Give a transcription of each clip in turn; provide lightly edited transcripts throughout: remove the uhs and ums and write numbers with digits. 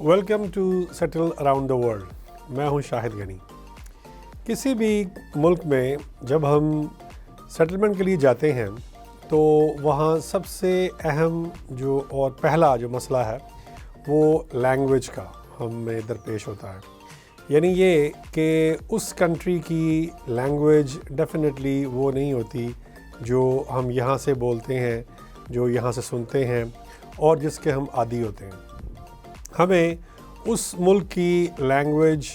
Welcome to settle around the world. میں ہوں شاہد غنی. کسی بھی ملک میں جب ہم سیٹلمنٹ کے لیے جاتے ہیں تو وہاں سب سے اہم جو اور پہلا جو مسئلہ ہے وہ لینگویج کا ہمیں درپیش ہوتا ہے. یعنی یہ کہ اس کنٹری کی لینگویج ڈیفینیٹلی وہ نہیں ہوتی جو ہم یہاں سے بولتے ہیں، جو یہاں سے سنتے ہیں اور جس کے ہم عادی ہوتے ہیں. ہمیں اس ملک کی لینگویج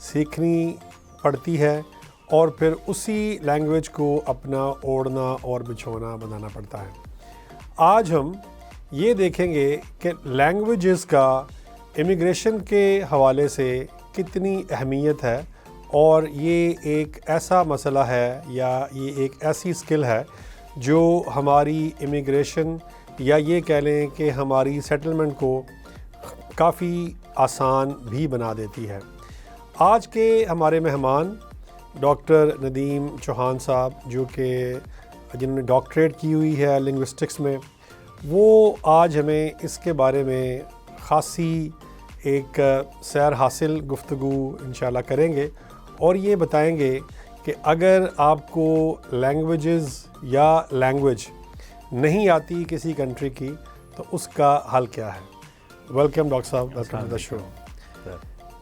سیکھنی پڑتی ہے اور پھر اسی لینگویج کو اپنا اوڑھنا اور بچھونا بنانا پڑتا ہے. آج ہم یہ دیکھیں گے کہ لینگویجز کا امیگریشن کے حوالے سے کتنی اہمیت ہے، اور یہ ایک ایسا مسئلہ ہے یا یہ ایک ایسی سکل ہے جو ہماری امیگریشن یا یہ کہہ لیں کہ ہماری سیٹلمنٹ کو کافی آسان بھی بنا دیتی ہے. آج کے ہمارے مہمان ڈاکٹر ندیم چوہان صاحب، جو کہ جنہوں نے ڈاکٹریٹ کی ہوئی ہے لنگوسٹکس میں، وہ آج ہمیں اس کے بارے میں خاصی ایک سیر حاصل گفتگو انشاءاللہ کریں گے اور یہ بتائیں گے کہ اگر آپ کو لینگویجز یا لینگویج نہیں آتی کسی کنٹری کی تو اس کا حل کیا ہے. ویلکم ڈاکٹر صاحب، ویلکم ٹو دا شو.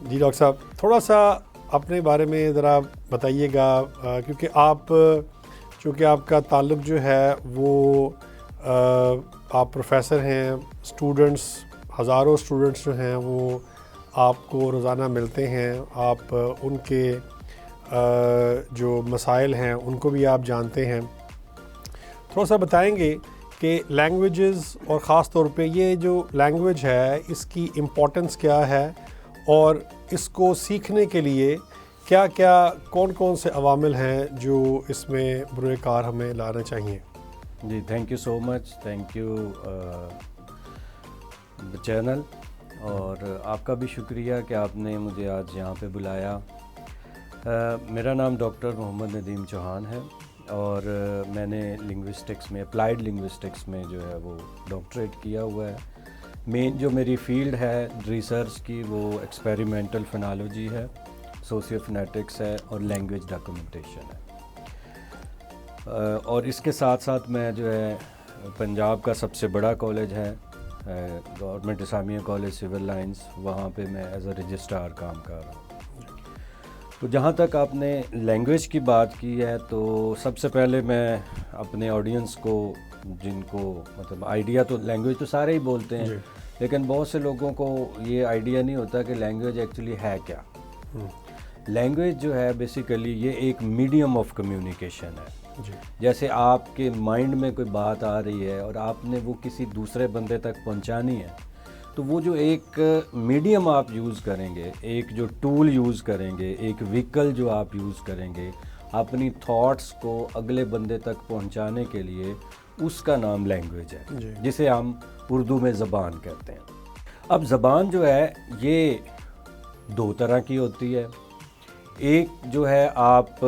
جی ڈاکٹر صاحب، تھوڑا سا اپنے بارے میں ذرا بتائیے گا، کیونکہ چونکہ آپ کا تعلق جو ہے وہ آپ پروفیسر ہیں، اسٹوڈنٹس ہزاروں اسٹوڈنٹس جو ہیں وہ آپ کو روزانہ ملتے ہیں، آپ ان کے جو مسائل ہیں ان کو بھی آپ جانتے ہیں. تھوڑا سا بتائیں گے کہ لینگویجز اور خاص طور پہ یہ جو لینگویج ہے اس کی امپورٹنس کیا ہے، اور اس کو سیکھنے کے لیے کون سے عوامل ہیں جو اس میں بروئے کار ہمیں لانا چاہیے. جی thank you so much, thank you channel, اور آپ کا بھی شکریہ کہ آپ نے مجھے آج یہاں پہ بلایا. میرا نام ڈاکٹر محمد ندیم چوہان ہے اور میں نے لنگوسٹکس میں، اپلائیڈ لنگوسٹکس میں جو ہے وہ ڈاکٹریٹ کیا ہوا ہے. مین جو میری فیلڈ ہے ریسرچ کی وہ ایکسپیریمنٹل فنالوجی ہے، سوشیو فنیٹکس ہے اور لینگویج ڈاکومنٹیشن ہے. اور اس کے ساتھ ساتھ میں جو ہے پنجاب کا سب سے بڑا کالج ہے گورنمنٹ اسلامیہ کالج سول لائنس، وہاں پہ میں ایز اے رجسٹرار کام کر رہا ہوں. تو جہاں تک آپ نے لینگویج کی بات کی ہے تو سب سے پہلے میں اپنے آڈینس کو، جن کو مطلب آئیڈیا، تو لینگویج تو سارے ہی بولتے ہیں لیکن بہت سے لوگوں کو یہ آئیڈیا نہیں ہوتا کہ لینگویج ایکچولی ہے کیا. لینگویج جو ہے بیسیکلی یہ ایک میڈیم آف کمیونیکیشن ہے. جیسے آپ کے مائنڈ میں کوئی بات آ رہی ہے اور آپ نے وہ کسی دوسرے بندے تک پہنچانی ہے، تو وہ جو ایک میڈیم آپ یوز کریں گے، ایک جو ٹول یوز کریں گے، ایک وہیکل جو آپ یوز کریں گے اپنی تھاٹس کو اگلے بندے تک پہنچانے کے لیے، اس کا نام لینگویج ہے، جسے ہم اردو میں زبان کہتے ہیں. اب زبان جو ہے یہ دو طرح کی ہوتی ہے. ایک جو ہے آپ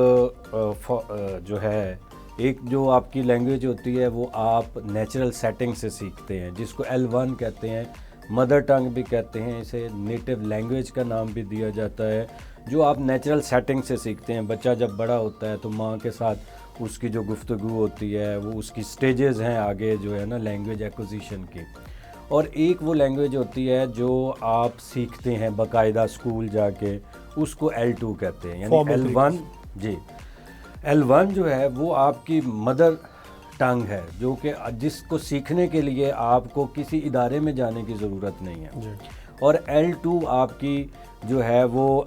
ایک جو آپ کی لینگویج ہوتی ہے وہ آپ نیچرل سیٹنگ سے سیکھتے ہیں، جس کو L1 کہتے ہیں، مدر ٹنگ بھی کہتے ہیں، اسے نیٹو لینگویج کا نام بھی دیا جاتا ہے، جو آپ نیچرل سیٹنگ سے سیکھتے ہیں. بچہ جب بڑا ہوتا ہے تو ماں کے ساتھ اس کی جو گفتگو ہوتی ہے وہ اس کی سٹیجز ہیں آگے جو ہے نا لینگویج ایکوزیشن کی. اور ایک وہ لینگویج ہوتی ہے جو آپ سیکھتے ہیں باقاعدہ اسکول جا کے، اس کو L2 کہتے ہیں، یعنی L1 جو ہے وہ آپ کی مدر ٹنگ ہے، جو کہ جس کو سیکھنے کے لیے آپ کو کسی ادارے میں جانے کی ضرورت نہیں ہے. اور L2 آپ کی جو ہے وہ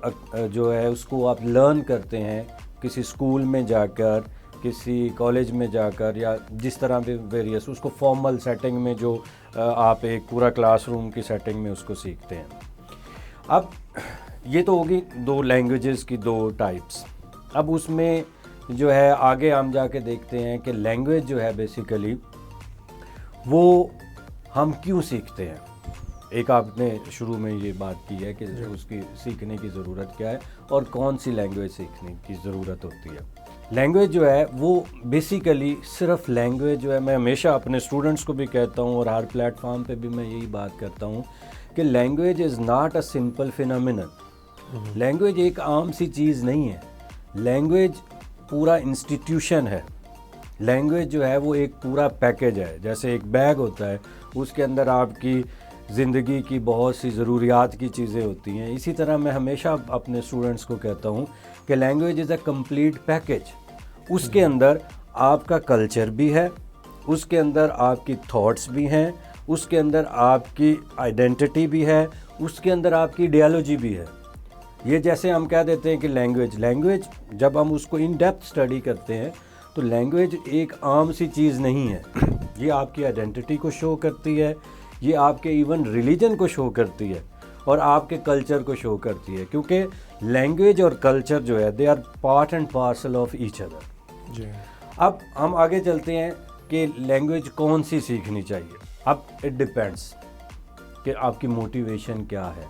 جو ہے اس کو آپ لرن کرتے ہیں کسی اسکول میں جا کر، کسی کالج میں جا کر، یا جس طرح بھی ویریس اس کو فارمل سیٹنگ میں، جو آپ ایک پورا کلاس روم کی سیٹنگ میں اس کو سیکھتے ہیں. اب یہ تو ہوگی دو لینگویجز کی دو ٹائپس. اب اس میں جو ہے آگے ہم جا کے دیکھتے ہیں کہ لینگویج جو ہے بیسیکلی وہ ہم کیوں سیکھتے ہیں. ایک آپ نے شروع میں یہ بات کی ہے کہ اس کی سیکھنے کی ضرورت کیا ہے اور کون سی لینگویج سیکھنے کی ضرورت ہوتی ہے. لینگویج جو ہے وہ بیسیکلی صرف لینگویج جو ہے، میں ہمیشہ اپنے اسٹوڈنٹس کو بھی کہتا ہوں اور ہر پلیٹ فارم پہ بھی میں یہی بات کرتا ہوں کہ language is not a simple phenomenon. Language ایک عام سی چیز نہیں ہے، لینگویج پورا انسٹیٹیوشن ہے. لینگویج جو ہے وہ ایک پورا پیکج ہے، جیسے ایک بیگ ہوتا ہے، اس کے اندر آپ کی زندگی کی بہت سی ضروریات کی چیزیں ہوتی ہیں. اسی طرح میں ہمیشہ اپنے اسٹوڈنٹس کو کہتا ہوں کہ language is a complete package. اس کے اندر آپ کا کلچر بھی ہے، اس کے اندر آپ کی تھاٹس بھی ہیں، اس کے اندر آپ کی آئیڈینٹی بھی ہے، اس کے اندر آپ کی ایڈیالوجی بھی ہے. یہ جیسے ہم کہہ دیتے ہیں کہ لینگویج جب ہم اس کو ان ڈیپتھ اسٹڈی کرتے ہیں تو لینگویج ایک عام سی چیز نہیں ہے. یہ آپ کی آئیڈینٹی کو شو کرتی ہے، یہ آپ کے ایون ریلیجن کو شو کرتی ہے اور آپ کے کلچر کو شو کرتی ہے، کیونکہ لینگویج اور کلچر جو ہے they are part and parcel of each other. جی. اب ہم آگے چلتے ہیں کہ لینگویج کون سی سیکھنی چاہیے. اب اٹ ڈپینڈس کہ آپ کی موٹیویشن کیا ہے.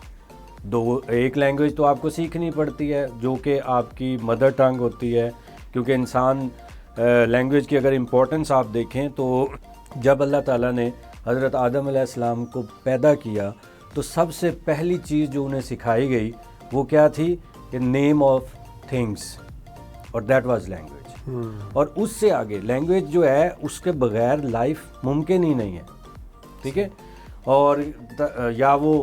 ایک لینگویج تو آپ کو سیکھنی پڑتی ہے جو کہ آپ کی مدر ٹنگ ہوتی ہے، کیونکہ انسان لینگویج کی اگر امپورٹنس آپ دیکھیں تو جب اللہ تعالیٰ نے حضرت آدم علیہ السلام کو پیدا کیا تو سب سے پہلی چیز جو انہیں سکھائی گئی وہ کیا تھی کہ نیم آف تھنگس، اور دیٹ واز لینگویج. اور اس سے آگے لینگویج جو ہے اس کے بغیر لائف ممکن ہی نہیں ہے. ٹھیک ہے. اور یا وہ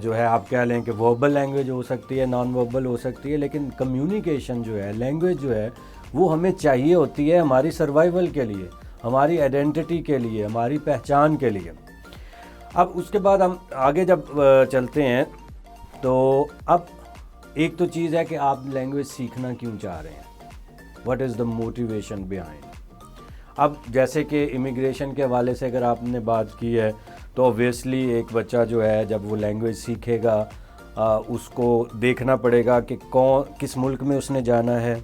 جو ہے آپ کہہ لیں کہ وربل لینگویج ہو سکتی ہے، نان وربل ہو سکتی ہے، لیکن کمیونیکیشن جو ہے، لینگویج جو ہے وہ ہمیں چاہیے ہوتی ہے ہماری سروائیول کے لیے، ہماری آئیڈینٹی کے لیے، ہماری پہچان کے لیے. اب اس کے بعد ہم آگے جب چلتے ہیں تو اب ایک تو چیز ہے کہ آپ لینگویج سیکھنا کیوں چاہ رہے ہیں، what is the motivation behind. اب جیسے کہ امیگریشن کے حوالے سے اگر آپ نے بات کی ہے تو اوبویسلی ایک بچہ جو ہے جب وہ لینگویج سیکھے گا اس کو دیکھنا پڑے گا کہ کس ملک میں اس نے جانا ہے،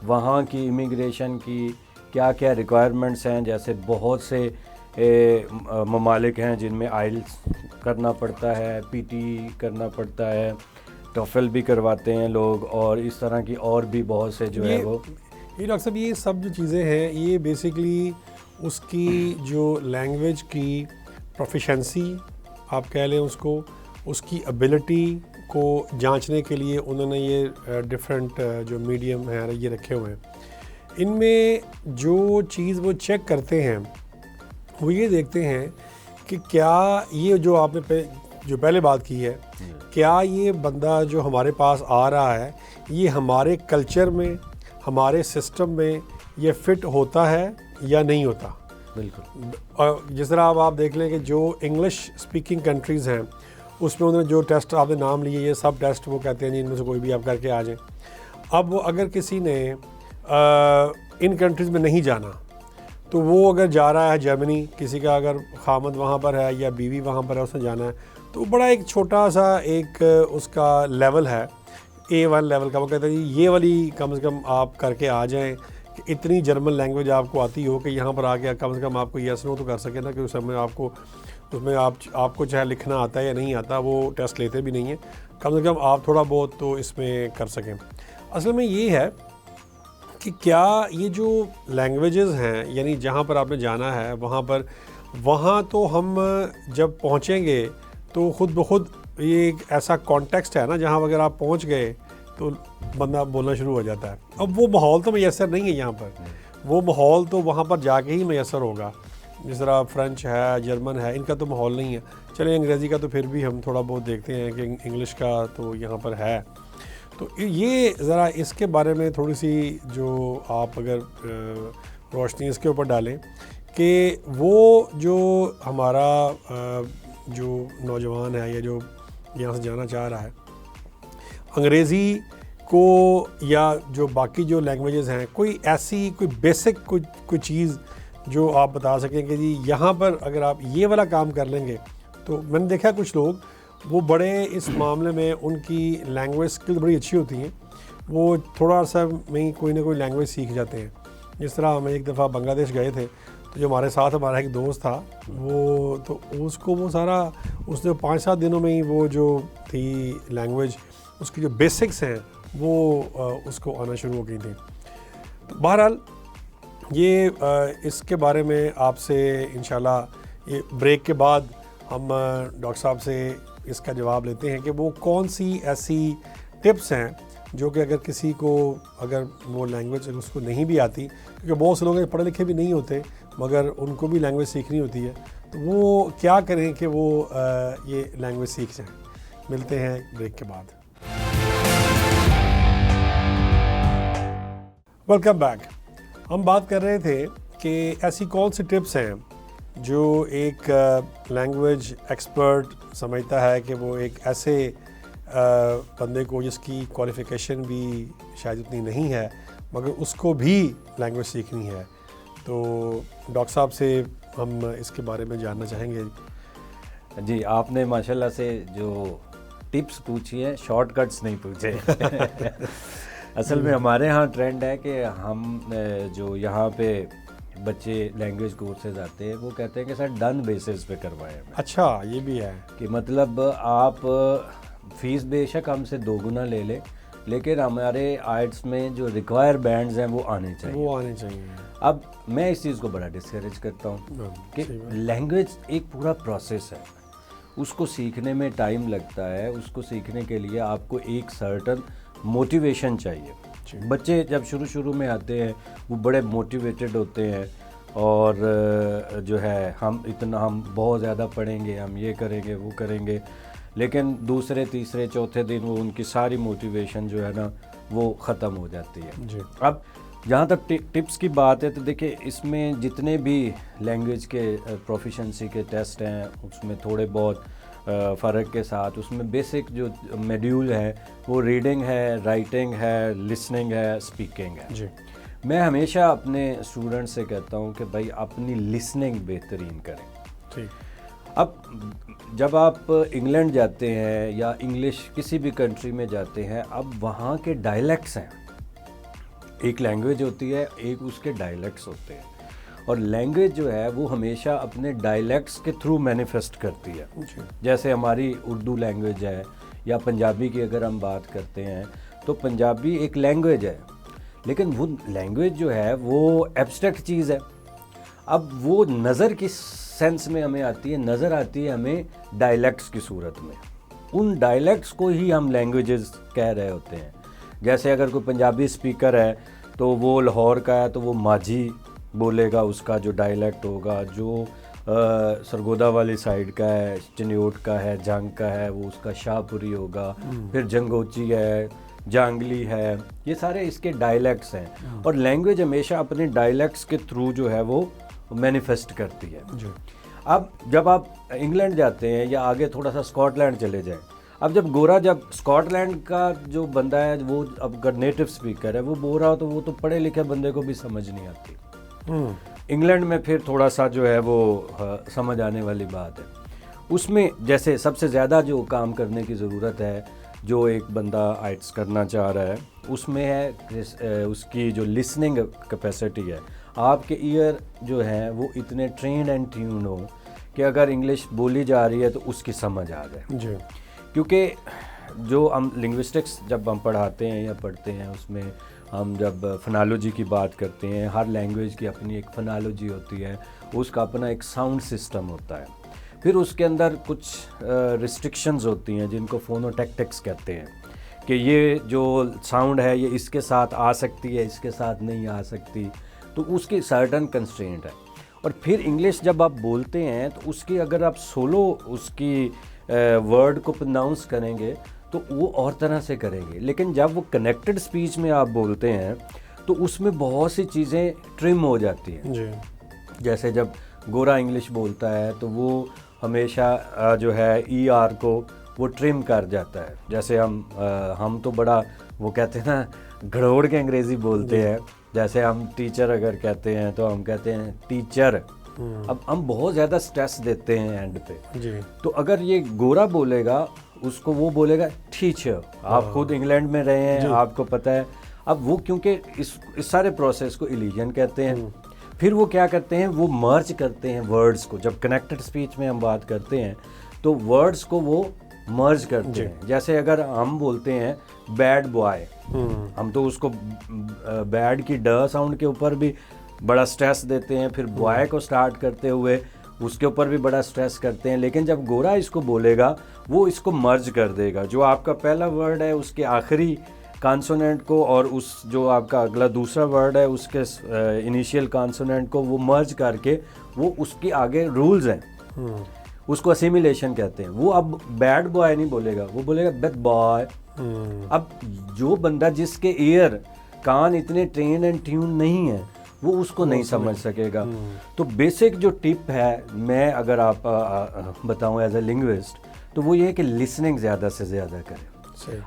وہاں کی امیگریشن کی کیا کیا ریکوائرمنٹس ہیں. جیسے بہت سے ممالک ہیں جن میں آئلس کرنا پڑتا ہے، پی ٹی کرنا پڑتا ہے، ٹوفل بھی کرواتے ہیں لوگ، اور اس طرح کی اور بھی بہت سے جو ہے وہ یہ ڈاکٹر صاحب یہ سب جو چیزیں ہیں یہ بیسکلی اس کی جو لینگویج کی پروفیشنسی آپ کہہ لیں اس کی ابیلٹی کو جانچنے کے لیے انہوں نے یہ ڈفرینٹ جو میڈیم ہیں یہ رکھے ہوئے ہیں. ان میں جو چیز وہ چیک کرتے ہیں وہ یہ دیکھتے ہیں کہ کیا یہ جو آپ نے جو پہلے بات کی ہے، کیا یہ بندہ جو ہمارے پاس آ رہا ہے یہ ہمارے کلچر میں، ہمارے سسٹم میں یہ فٹ ہوتا ہے یا نہیں ہوتا. بالکل. جس طرح آپ دیکھ لیں کہ جو انگلش اسپیکنگ کنٹریز ہیں اس میں انہوں نے جو ٹیسٹ آپ نے نام لیے یہ سب ٹیسٹ وہ کہتے ہیں جی ان میں سے کوئی بھی آپ کر کے آ جائیں. اب وہ اگر کسی نے ان کنٹریز میں نہیں جانا تو وہ اگر جا رہا ہے جرمنی، کسی کا اگر خامد وہاں پر ہے یا بیوی وہاں پر ہے اس نے جانا ہے تو بڑا ایک چھوٹا سا ایک اس کا لیول ہے A1 لیول کا. وہ کہتا ہے جی یہ والی کم سے کم آپ کر کے آ جائیں کہ اتنی جرمن لینگویج آپ کو آتی ہو کہ یہاں پر آ کے کم سے کم آپ کو یس نو تو کر سکیں نا، کہ اس میں آپ کو چاہے لکھنا آتا ہے یا نہیں آتا، وہ ٹیسٹ لیتے بھی نہیں ہیں، کم سے کم آپ تھوڑا بہت تو اس میں کر سکیں. اصل میں یہ ہے کہ کیا یہ جو لینگویجز ہیں یعنی جہاں پر آپ نے جانا ہے وہاں تو ہم جب پہنچیں گے تو خود بخود یہ ایک ایسا کانٹیکسٹ ہے نا جہاں اگر آپ پہنچ گئے تو بندہ بولنا شروع ہو جاتا ہے. اب وہ ماحول تو میسر نہیں ہے یہاں پر، وہ ماحول تو وہاں پر جا کے ہی میسر ہوگا. جس طرح فرینچ ہے، جرمن ہے، ان کا تو ماحول نہیں ہے. چلیں انگریزی کا تو پھر بھی ہم تھوڑا بہت دیکھتے ہیں کہ انگلش کا تو یہاں پر ہے. تو یہ ذرا اس کے بارے میں تھوڑی سی جو آپ اگر روشنی اس کے اوپر ڈالیں کہ وہ جو ہمارا جو نوجوان ہے یا جو یہاں سے جانا چاہ رہا ہے انگریزی کو یا جو باقی جو لینگویجز ہیں، کوئی ایسی کوئی بیسک کوئی چیز جو آپ بتا سکیں کہ جی یہاں پر اگر آپ یہ والا کام کر لیں گے. تو میں نے دیکھا کچھ لوگ وہ بڑے اس معاملے میں ان کی لینگویج اسکل بڑی اچھی ہوتی ہیں، وہ تھوڑا سا میں ہی کوئی نہ کوئی لینگویج سیکھ جاتے ہیں. جس طرح ہم ایک دفعہ بنگلہ دیش گئے تھے تو جو ہمارے ساتھ ہمارا ایک دوست تھا وہ تو اس کو وہ سارا اس نے 5-7 دنوں میں ہی وہ جو تھی لینگویج اس کی جو بیسکس ہیں وہ اس کو آنا شروع ہو گئی تھیں. بہرحال یہ اس کے بارے میں آپ سے انشاءاللہ یہ بریک کے بعد ہم ڈاکٹر صاحب سے اس کا جواب لیتے ہیں کہ وہ کون سی ایسی ٹپس ہیں جو کہ اگر کسی کو اگر وہ لینگویج اس کو نہیں بھی آتی، کیونکہ بہت سے لوگ پڑھے لکھے بھی نہیں ہوتے مگر ان کو بھی لینگویج سیکھنی ہوتی ہے، تو وہ کیا کریں کہ وہ یہ لینگویج سیکھ جائیں. ملتے ہیں بریک کے بعد. Welcome back. ہم بات کر رہے تھے کہ ایسی کون سی ٹپس ہیں جو ایک لینگویج ایکسپرٹ سمجھتا ہے کہ وہ ایک ایسے بندے کو جس کی کوالیفیکیشن بھی شاید اتنی نہیں ہے مگر اس کو بھی لینگویج سیکھنی ہے. تو ڈاکٹر صاحب سے ہم اس کے بارے میں جاننا چاہیں گے. جی، آپ نے ماشاءاللہ سے جو ٹپس پوچھی ہیں، شارٹ کٹس نہیں پوچھے. اصل میں ہمارے ہاں ٹرینڈ ہے کہ ہم جو یہاں پہ بچے لینگویج کورسز آتے ہیں وہ کہتے ہیں کہ سر ڈن بیسس پہ کروائیں. اچھا، یہ بھی ہے کہ مطلب آپ فیس بے شک ہم سے 2 گنا لے لیں لیکن ہمارے آئٹس میں جو ریکوائر بینڈز ہیں وہ آنے چاہیے. اب میں اس چیز کو بڑا ڈسکریج کرتا ہوں کہ لینگویج ایک پورا پروسیس ہے، اس کو سیکھنے میں ٹائم لگتا ہے. اس کو سیکھنے کے لیے آپ کو ایک سرٹن موٹیویشن چاہیے. بچے جب شروع میں آتے ہیں وہ بڑے موٹیویٹڈ ہوتے ہیں اور جو ہے ہم بہت زیادہ پڑھیں گے، ہم یہ کریں گے وہ کریں گے، لیکن دوسرے تیسرے چوتھے دن وہ ان کی ساری موٹیویشن جو ہے نا وہ ختم ہو جاتی ہے. اب جہاں تک ٹپس کی بات ہے تو دیکھیں اس میں جتنے بھی لینگویج کے پروفیشنسی کے ٹیسٹ ہیں اس میں تھوڑے بہت فرق کے ساتھ اس میں بیسک جو میڈیول ہے وہ ریڈنگ ہے، رائٹنگ ہے، لسننگ ہے، اسپیکنگ ہے. میں ہمیشہ اپنے اسٹوڈنٹ سے کہتا ہوں کہ بھائی اپنی لسننگ بہترین کریں. اب جب آپ انگلینڈ جاتے ہیں یا انگلش کسی بھی کنٹری میں جاتے ہیں، اب وہاں کے ڈائلیکٹس ہیں. ایک لینگویج ہوتی ہے، ایک اس کے ڈائلیکٹس ہوتے ہیں، اور لینگویج جو ہے وہ ہمیشہ اپنے ڈائلیکٹس کے تھرو مینیفیسٹ کرتی ہے. جیسے ہماری اردو لینگویج ہے یا پنجابی کی اگر ہم بات کرتے ہیں تو پنجابی ایک لینگویج ہے لیکن وہ لینگویج جو ہے وہ ایبسٹریکٹ چیز ہے. اب وہ نظر کی سینس میں ہمیں آتی ہے، نظر آتی ہے ہمیں ڈائلیکٹس کی صورت میں. ان ڈائلیکٹس کو ہی ہم لینگویجز کہہ رہے ہوتے ہیں. جیسے اگر کوئی پنجابی اسپیکر ہے تو وہ لاہور کا ہے تو وہ ماجھی بولے گا، اس کا جو ڈائلیکٹ ہوگا. جو سرگودا والی سائڈ کا ہے، چنیوٹ کا ہے، جنگ کا ہے، وہ اس کا شاہ پوری ہوگا. پھر جنگوچی ہے، جانگلی ہے، یہ سارے اس کے ڈائلیکٹس ہیں. اور لینگویج ہمیشہ اپنے ڈائلیکٹس کے تھرو جو ہے وہ مینیفیسٹ کرتی ہے. اب جب آپ انگلینڈ جاتے ہیں یا آگے تھوڑا سا اسکاٹ لینڈ چلے جائیں، اب جب اسکاٹ لینڈ کا جو بندہ ہے وہ اب اگر نیٹو اسپیکر ہے وہ بول رہا ہو تو وہ تو پڑھے لکھے بندے کو بھی سمجھ نہیں آتی. انگلینڈ میں پھر تھوڑا سا جو ہے وہ سمجھ آنے والی بات ہے. اس میں جیسے سب سے زیادہ جو کام کرنے کی ضرورت ہے جو ایک بندہ آئٹس کرنا چاہ رہا ہے اس میں ہے اس کی جو لسننگ کیپیسٹی ہے. آپ کے ایئر جو ہیں وہ اتنے ٹرینڈ اینڈ ٹیون ہو کہ اگر انگلش بولی جا رہی ہے تو اس کی سمجھ آ جائے. کیونکہ جو ہم لنگوسٹکس جب ہم پڑھاتے ہیں یا پڑھتے ہیں اس میں ہم جب فنالوجی کی بات کرتے ہیں، ہر لینگویج کی اپنی ایک فنالوجی ہوتی ہے، اس کا اپنا ایک ساؤنڈ سسٹم ہوتا ہے. پھر اس کے اندر کچھ ریسٹرکشنز ہوتی ہیں جن کو فونوٹیکٹکس کہتے ہیں کہ یہ جو ساؤنڈ ہے یہ اس کے ساتھ آ سکتی ہے، اس کے ساتھ نہیں آ سکتی. تو اس کی سرٹن کنسٹرینٹ ہے. اور پھر انگلش جب آپ بولتے ہیں تو اس کی اگر آپ سولو اس کی ورڈ کو پروناؤنس کریں گے تو وہ اور طرح سے کریں گے. لیکن جب وہ کنیکٹڈ اسپیچ میں آپ بولتے ہیں تو اس میں بہت سی چیزیں ٹرم ہو جاتی ہیں. جیسے جب گورا انگلش بولتا ہے تو وہ ہمیشہ جو ہے ای آر کو وہ ٹرم کر جاتا ہے. جیسے ہم تو بڑا وہ کہتے ہیں نا گھڑوڑ کے انگریزی بولتے ہیں. جیسے ہم ٹیچر اگر کہتے ہیں تو ہم کہتے ہیں ٹیچر. اب ہم بہت زیادہ سٹریس دیتے ہیں اینڈ پہ. تو اگر یہ گورا بولے گا اس کو وہ بولے گا ٹیچر. آپ خود انگلینڈ میں رہے ہیں، آپ کو پتہ ہے. اب وہ کیونکہ اس سارے پروسیس کو ایلیجن کہتے ہیں. پھر وہ کیا کرتے ہیں، وہ مرج کرتے ہیں ورڈز کو. جب کنیکٹڈ اسپیچ میں ہم بات کرتے ہیں تو ورڈز کو وہ مرج کرتے ہیں. جیسے اگر ہم بولتے ہیں بیڈ بوائے, ہم تو اس کو بیڈ کی ڈ ساؤنڈ کے اوپر بھی بڑا سٹریس دیتے ہیں, پھر بوائے کو سٹارٹ کرتے ہوئے اس کے اوپر بھی بڑا سٹریس کرتے ہیں, لیکن جب گورا اس کو بولے گا وہ اس کو مرج کر دے گا. جو آپ کا پہلا ورڈ ہے اس کے آخری کانسوننٹ کو اور اس جو آپ کا اگلا دوسرا ورڈ ہے اس کے انیشیل کانسوننٹ کو وہ مرج کر کے وہ اس کی آگے رولز ہیں, اس کو اسیمیلیشن کہتے ہیں. وہ اب بیڈ بوائے نہیں بولے گا, وہ بولے گا بیڈ بوائے. اب جو بندہ جس کے ایئر کان اتنے ٹرین اینڈ ٹیون نہیں ہے وہ اس کو نہیں سمجھ سکے گا. تو بیسک جو ٹپ ہے میں اگر آپ بتاؤں ایز اے لنگوسٹ تو وہ یہ ہے کہ لسننگ زیادہ سے زیادہ کرے.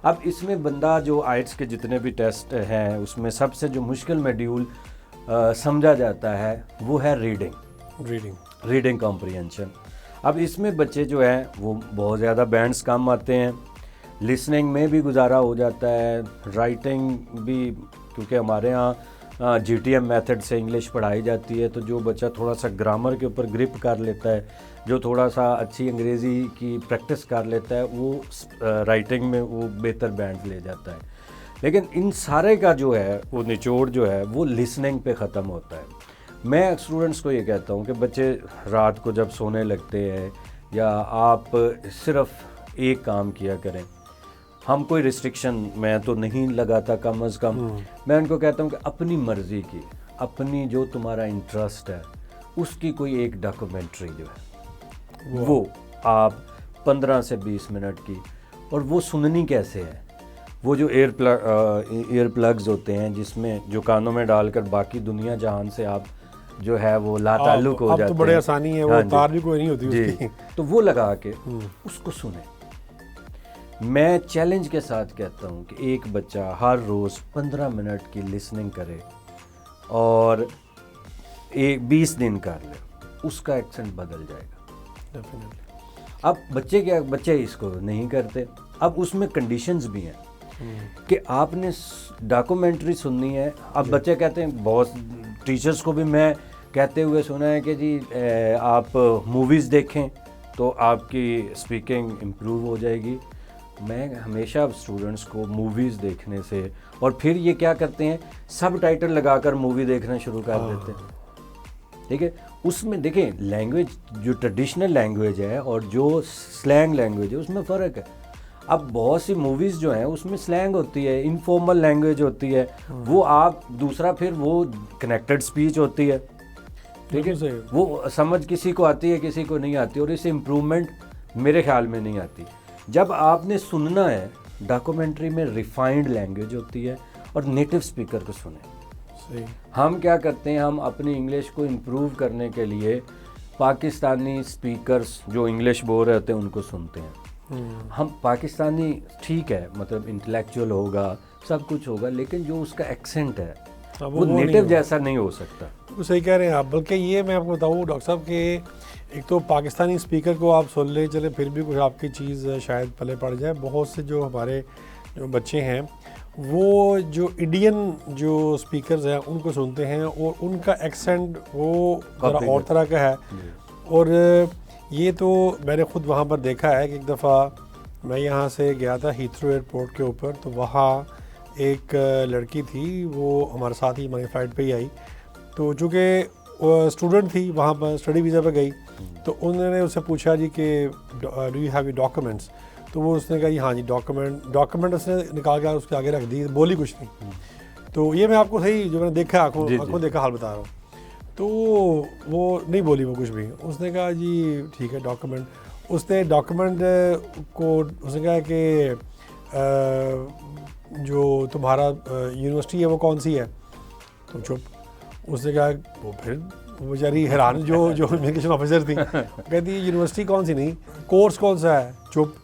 اب اس میں بندہ جو آئٹس کے جتنے بھی ٹیسٹ ہیں اس میں سب سے جو مشکل میڈیول سمجھا جاتا ہے وہ ہے ریڈنگ کمپریہنشن. اب اس میں بچے جو ہیں وہ بہت زیادہ بینڈز کم آتے ہیں, لسننگ میں بھی گزارا ہو جاتا ہے, رائٹنگ بھی کیونکہ ہمارے ہاں جی ٹی ایم میتھڈ سے انگلش پڑھائی جاتی ہے, تو جو بچہ تھوڑا سا گرامر کے اوپر گرپ کر لیتا ہے, جو تھوڑا سا اچھی انگریزی کی پریکٹس کر لیتا ہے, وہ رائٹنگ میں وہ بہتر بینڈ لے جاتا ہے. لیکن ان سارے کا جو ہے وہ نچوڑ جو ہے وہ لسننگ پہ ختم ہوتا ہے. میں اسٹوڈنٹس کو یہ کہتا ہوں کہ بچے رات کو جب سونے لگتے ہیں یا آپ صرف ایک کام کیا کریں, ہم کوئی ریسٹرکشن میں تو نہیں لگاتا, کم از کم میں ان کو کہتا ہوں کہ اپنی مرضی کی, اپنی جو تمہارا انٹرسٹ ہے اس کی کوئی ایک ڈاکومنٹری جو ہے وہ آپ 15 سے 20 منٹ کی, اور وہ سننی کیسے ہے, وہ جو ایئر پلگز ہوتے ہیں جس میں جو کانوں میں ڈال کر باقی دنیا جہان سے آپ جو ہے وہ لا تعلق ہو جاتے ہیں. اب تو بڑے آسانی ہے, وہ تار بھی کوئی نہیں ہوتی اس کی, تو وہ لگا کے اس کو سنیں. میں چیلنج کے ساتھ کہتا ہوں کہ ایک بچہ ہر روز 15 منٹ کی لسننگ کرے اور 20 دن کر لے, اس کا ایکسنٹ بدل جائے گا. اب بچے اس کو نہیں کرتے. اب اس میں کنڈیشنز بھی ہیں کہ آپ نے ڈاکومنٹری سننی ہے. اب بچے کہتے ہیں, بہت ٹیچرز کو بھی میں کہتے ہوئے سنا ہے کہ جی آپ موویز دیکھیں تو آپ کی اسپیکنگ امپروو ہو جائے گی. میں ہمیشہ اسٹوڈنٹس کو موویز دیکھنے سے, اور پھر یہ کیا کرتے ہیں سب ٹائٹل لگا کر مووی دیکھنا شروع کر دیتے ہیں. ٹھیک ہے, اس میں دیکھیں لینگویج جو ٹریڈیشنل لینگویج ہے اور جو سلینگ لینگویج ہے اس میں فرق ہے. اب بہت سی موویز جو ہیں اس میں سلینگ ہوتی ہے, انفارمل لینگویج ہوتی ہے, وہ آپ دوسرا پھر وہ کنیکٹڈ سپیچ ہوتی ہے. ٹھیک ہے, وہ سمجھ کسی کو آتی ہے کسی کو نہیں آتی, اور اس سے امپرومنٹ میرے خیال میں نہیں آتی. جب آپ نے سننا ہے ڈاکومنٹری میں ریفائنڈ لینگویج ہوتی ہے اور نیٹو اسپیکر کو سنیں. ہم کیا کرتے ہیں, ہم اپنی انگلش کو امپروو کرنے کے لیے پاکستانی اسپیکرز جو انگلش بول رہے ہوتے ہیں ان کو سنتے ہیں. ہم پاکستانی ٹھیک ہے, مطلب انٹلیکچوئل ہوگا, سب کچھ ہوگا, لیکن جو اس کا ایکسنٹ ہے وہ نیٹو جیسا نہیں ہو سکتا. صحیح کہہ رہے ہیں آپ. بلکہ یہ میں آپ کو بتاؤں ڈاکٹر صاحب کہ ایک تو پاکستانی اسپیکر کو آپ سن لیں چلے پھر بھی کچھ آپ کی چیز شاید پلے پڑ جائے. بہت سے جو ہمارے جو بچے ہیں وہ جو انڈین جو اسپیکرز ہیں ان کو سنتے ہیں اور ان کا ایکسنٹ وہ ذرا اور طرح کا ہے. اور یہ تو میں نے خود وہاں پر دیکھا ہے کہ ایک دفعہ میں یہاں سے گیا تھا ہیتھرو ایئرپورٹ کے اوپر, تو وہاں ایک لڑکی تھی وہ ہمارے ساتھ ہی ہماری فلائٹ پہ ہی آئی. تو چونکہ اسٹوڈنٹ تھی وہاں پر اسٹڈی ویزا پہ گئی, تو انہوں نے اس سے پوچھا جی کہ do you have you documents, تو وہ اس نے کہا جی ہاں جی ڈاکومنٹ اس نے نکال کے اس کے آگے رکھ دی, بولی کچھ نہیں. تو یہ میں آپ کو صحیح جو میں نے دیکھا آنکھوں دیکھا حال بتا رہا ہوں. تو وہ نہیں بولی وہ کچھ بھی. اس نے کہا جی ٹھیک ہے ڈاکومنٹ. اس نے ڈاکومنٹ کو اس نے کہا کہ جو تمہارا یونیورسٹی ہے وہ کون سی ہے, تو چپ. اس نے کہا وہ پھر وہ بیچاری حیران جو امیگریشن آفیسر تھی, کہتی یونیورسٹی کون سی نہیں, کورس کون سا ہے, چپ.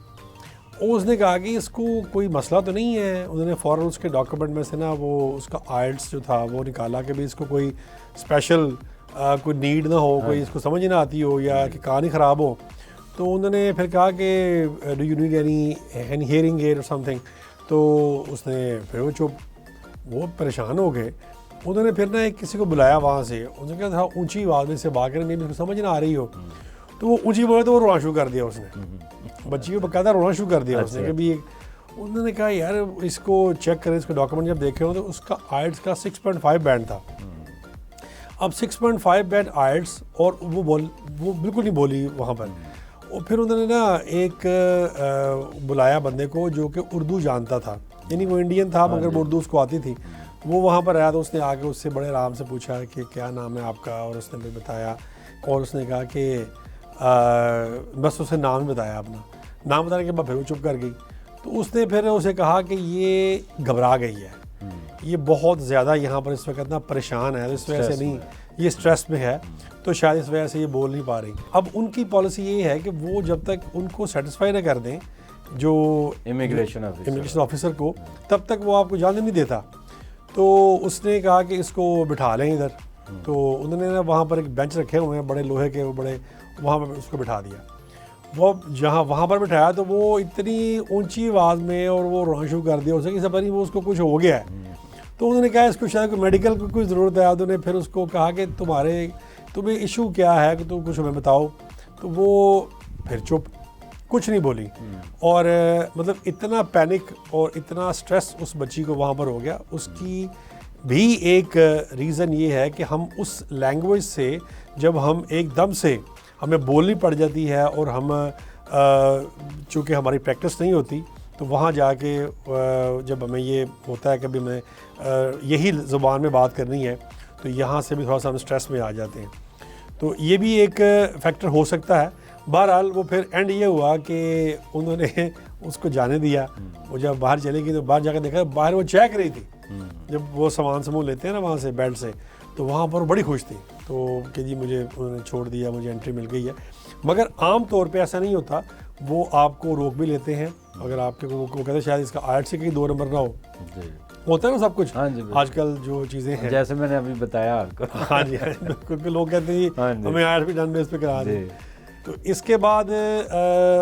اس نے کہا کہ اس کو کوئی مسئلہ تو نہیں ہے. انہوں نے فوراً اس کے ڈاکومنٹ میں سے نا وہ اس کا آئلٹس جو تھا وہ نکالا کہ بھی اس کو کوئی اسپیشل کوئی نیڈ نہ ہو, کوئی اس کو سمجھ نہ آتی ہو یا کہ کان ہی خراب ہو. تو انہوں نے پھر کہا کہ do you need any hearing aid اور سم تھنگ. تو اس نے پھر وہ چپ, وہ پریشان ہو گئے. انہوں نے پھر نا ایک کسی کو بلایا وہاں سے, انہوں نے کہا تھا اونچی آواز میں سے بات کریں, نہیں اس کو سمجھ نہ آ رہی ہو. تو وہ اونچی بولے تو وہ رونا شروع کر دیا اس نے. بچی کو باقاعدہ رونا شروع کر دیا اس نے کہ بھی انہوں نے کہا یار اس کو چیک کریں, اس کے ڈاکومنٹ جب دیکھے ہوں تو اس کا آئلٹس کا 6.5 بینڈ تھا. اب 6.5 بینڈ آئلٹس اور وہ بالکل نہیں بولی وہاں پر. اور پھر انہوں نے نا ایک بلایا بندے کو جو کہ اردو جانتا تھا, یعنی وہ انڈین تھا مگر وہ اردو اس کو آتی تھی. وہ وہاں پر آیا تو اس نے آ کے اس سے بڑے آرام سے پوچھا کہ کیا نام ہے آپ کا, اور اس نے بھی بتایا, اور اس نے کہا کہ بس اسے نام ہی بتایا اپنا. نام بتانے کے بعد پھر وہ چپ کر گئی. تو اس نے پھر اسے کہا کہ یہ گھبرا گئی ہے, یہ بہت زیادہ یہاں پر اس وقت نا پریشان ہے, اس وجہ سے نہیں, یہ سٹریس میں ہے, تو شاید اس وجہ سے یہ بول نہیں پا رہی. اب ان کی پالیسی یہ ہے کہ وہ جب تک ان کو سیٹسفائی نہ کر دیں جو امیگریشن آفیسر کو, تب تک وہ آپ کو جانے نہیں دیتا. تو اس نے کہا کہ اس کو بٹھا لیں ادھر. تو انہوں نے نا وہاں پر ایک بینچ رکھے ہوئے ہیں بڑے لوہے کے, وہ بڑے, وہاں پر اس کو بٹھا دیا. وہ جہاں وہاں پر بٹھایا تو وہ اتنی اونچی آواز میں اور وہ رونا شروع کر دیا اسے کہ سب نہیں وہ اس کو کچھ ہو گیا ہے. تو انہوں نے کہا اس کو شاید کوئی میڈیکل کو کوئی ضرورت ہے. انہوں نے پھر اس کو کہا کہ تمہیں ایشو کیا ہے کہ تم کچھ ہمیں بتاؤ. تو وہ پھر چپ, کچھ نہیں بولی. اور مطلب اتنا پینک اور اتنا سٹریس اس بچی کو وہاں پر ہو گیا. اس کی بھی ایک ریزن یہ ہے کہ ہم اس لینگویج سے جب ہم ایک دم سے ہمیں بولنی پڑ جاتی ہے اور ہم چونکہ ہماری پریکٹس نہیں ہوتی, تو وہاں جا کے جب ہمیں یہ ہوتا ہے کہ بھی میں یہی زبان میں بات کرنی ہے, تو یہاں سے بھی تھوڑا سا ہم اسٹریس میں آ جاتے ہیں. تو یہ بھی ایک فیکٹر ہو سکتا ہے. بہرحال وہ پھر اینڈ یہ ہوا کہ انہوں نے اس کو جانے دیا. وہ جب باہر چلے گئی تو باہر جا کے دیکھا باہر وہ چیک رہی تھی, جب وہ سامان سمون لیتے ہیں نا وہاں سے بیلٹ سے, تو وہاں پر بڑی خوش تھی. تو کہ جی مجھے انہوں نے چھوڑ دیا, مجھے انٹری مل گئی ہے. مگر عام طور پہ ایسا نہیں ہوتا, وہ آپ کو روک بھی لیتے ہیں اگر آپ کے وہ کہتے ہیں شاید اس کا آئلٹس سے کہیں 2 نمبر نہ ہو. ہوتا ہے نا سب کچھ آج کل جو چیزیں ہیں, جیسے میں نے ابھی بتایا آپ کو. ہاں جی, کیونکہ لوگ کہتے ہیں ہمیں آئلٹس بھی ڈن بیس پہ کرا دیں. تو اس کے بعد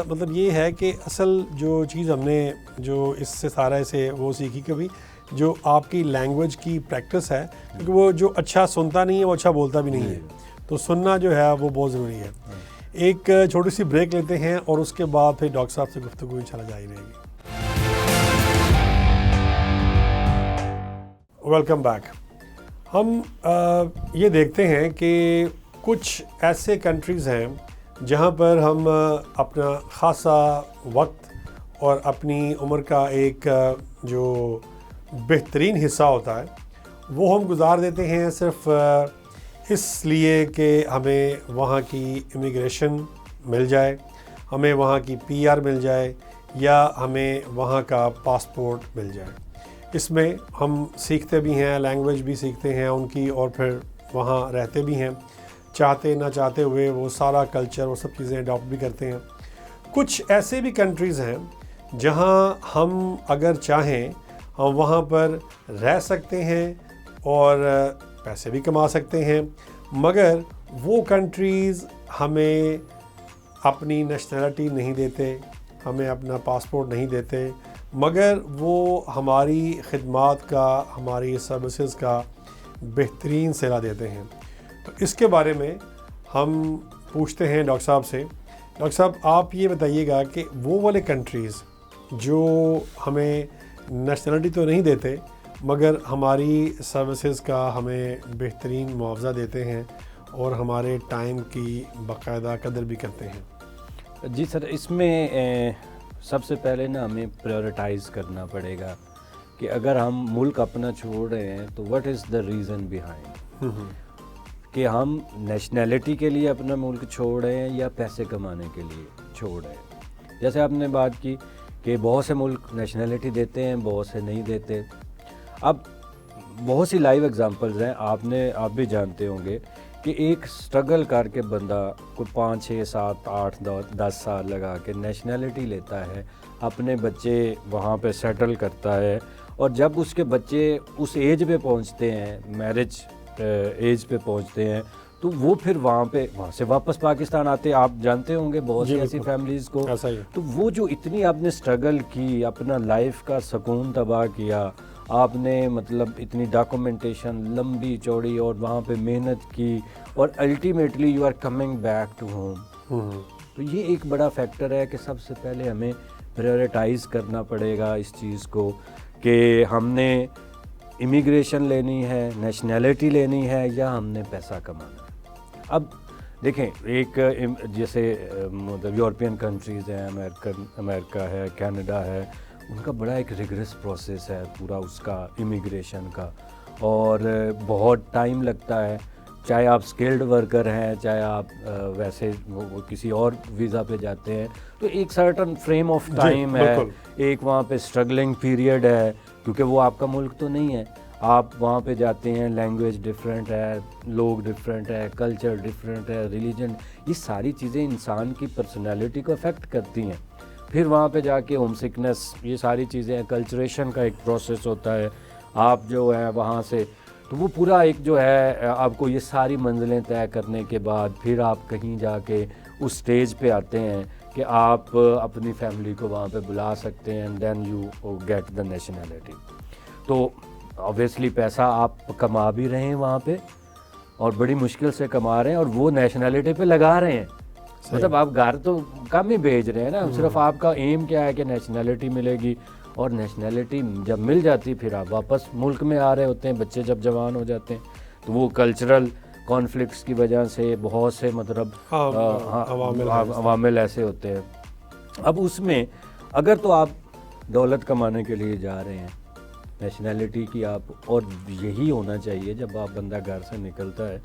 مطلب یہ ہے کہ اصل جو چیز ہم نے جو اس سے سارا سے وہ سیکھی کہ بھی جو آپ کی لینگویج کی پریکٹس ہے, کیونکہ وہ جو اچھا سنتا نہیں ہے وہ اچھا بولتا بھی نہیں ہے. تو سننا جو ہے وہ بہت ضروری ہے. ایک چھوٹی سی بریک لیتے ہیں اور اس کے بعد پھر ڈاکٹر صاحب سے گفتگو انشاءاللہ جاری رہے گی. Welcome back. ہم یہ دیکھتے ہیں کہ کچھ ایسے کنٹریز ہیں جہاں پر ہم اپنا خاصا وقت اور اپنی عمر کا ایک جو بہترین حصہ ہوتا ہے وہ ہم گزار دیتے ہیں صرف اس لیے کہ ہمیں وہاں کی امیگریشن مل جائے, ہمیں وہاں کی PR مل جائے, یا ہمیں وہاں کا پاسپورٹ مل جائے. اس میں ہم سیکھتے بھی ہیں, لینگویج بھی سیکھتے ہیں ان کی, اور پھر وہاں رہتے بھی ہیں, چاہتے نہ چاہتے ہوئے وہ سارا کلچر وہ سب چیزیں اڈاپٹ بھی کرتے ہیں. کچھ ایسے بھی کنٹریز ہیں جہاں ہم اگر چاہیں ہم وہاں پر رہ سکتے ہیں اور پیسے بھی کما سکتے ہیں, مگر وہ کنٹریز ہمیں اپنی نیشنلٹی نہیں دیتے, ہمیں اپنا پاسپورٹ نہیں دیتے, مگر وہ ہماری خدمات کا, ہماری سروسز کا بہترین صلہ دیتے ہیں. تو اس کے بارے میں ہم پوچھتے ہیں ڈاکٹر صاحب سے. ڈاکٹر صاحب آپ یہ بتائیے گا کہ وہ والے کنٹریز جو ہمیں نیشنلٹی تو نہیں دیتے مگر ہماری سروسز کا ہمیں بہترین معاوضہ دیتے ہیں اور ہمارے ٹائم کی باقاعدہ قدر بھی کرتے ہیں. جی سر, اس میں سب سے پہلے نا ہمیں پریورٹائز کرنا پڑے گا کہ اگر ہم ملک اپنا چھوڑ رہے ہیں تو what is the reason behind, کہ ہم نیشنلٹی کے لیے اپنا ملک چھوڑ رہے ہیں یا پیسے کمانے کے لیے چھوڑ رہے ہیں. جیسے آپ نے بات کی کہ بہت سے ملک نیشنلٹی دیتے ہیں, بہت سے نہیں دیتے. اب بہت سی لائیو ایگزامپلز ہیں, آپ بھی جانتے ہوں گے کہ ایک سٹرگل کر کے بندہ کوئی 5 6 7 8 10 سال لگا کے نیشنلٹی لیتا ہے, اپنے بچے وہاں پہ سیٹل کرتا ہے, اور جب اس کے بچے اس ایج پہ پہنچتے ہیں, میرج ایج پہ پہنچتے ہیں, تو وہ پھر وہاں سے واپس پاکستان آتے. آپ جانتے ہوں گے بہت سی ایسی فیملیز کو. تو وہ جو اتنی آپ نے سٹرگل کی, اپنا لائف کا سکون تباہ کیا, آپ نے مطلب اتنی ڈاکومنٹیشن لمبی چوڑی اور وہاں پہ محنت کی, اور ultimately you are coming back to home. تو یہ ایک بڑا فیکٹر ہے کہ سب سے پہلے ہمیں پریورٹائز کرنا پڑے گا اس چیز کو کہ ہم نے امیگریشن لینی ہے, نیشنلٹی لینی ہے, یا ہم نے پیسہ کمانا ہے. اب دیکھیں ایک جیسے مطلب یورپین کنٹریز ہیں, امریکہ ہے, کینیڈا ہے, ان کا بڑا ایک ریگرس پروسیس ہے پورا اس کا امیگریشن کا, اور بہت ٹائم لگتا ہے. چاہے آپ اسکلڈ ورکر ہیں, چاہے آپ ویسے کسی اور ویزا پہ جاتے ہیں, تو ایک سرٹن فریم آف ٹائم ہے, ایک وہاں پہ اسٹرگلنگ پیریڈ ہے, کیونکہ وہ آپ کا ملک تو نہیں ہے. آپ وہاں پہ جاتے ہیں, لینگویج ڈفرینٹ ہے, لوگ ڈفرینٹ ہے, کلچر ڈفرینٹ ہے, ریلیجن, یہ ساری چیزیں انسان کی پرسنالٹی کو افیکٹ کرتی ہیں. پھر وہاں پہ جا کے ہوم سکنس, یہ ساری چیزیں, کلچریشن کا ایک پروسیس ہوتا ہے. آپ جو ہے وہاں سے, تو وہ پورا ایک جو ہے آپ کو یہ ساری منزلیں طے کرنے کے بعد پھر آپ کہیں جا کے اس سٹیج پہ آتے ہیں کہ آپ اپنی فیملی کو وہاں پہ بلا سکتے ہیں, and then you get the nationality. تو اوبیسلی پیسہ آپ کما بھی رہے ہیں وہاں پہ, اور بڑی مشکل سے کما رہے ہیں, اور وہ نیشنلٹی پہ لگا رہے ہیں. مطلب آپ گھر تو کم ہی بھیج رہے ہیں نا, صرف آپ کا ایم کیا ہے کہ نیشنلٹی ملے گی, اور نیشنلٹی جب مل جاتی پھر آپ واپس ملک میں آ رہے ہوتے ہیں. بچے جب جوان ہو جاتے ہیں تو وہ کلچرل کانفلکٹس کی وجہ سے بہت سے مطلب عوامل ایسے ہوتے ہیں. اب اس میں اگر تو آپ دولت کمانے کے لیے جا رہے ہیں, نیشنلٹی کی آپ, اور یہی ہونا چاہیے جب آپ بندہ گھر سے نکلتا ہے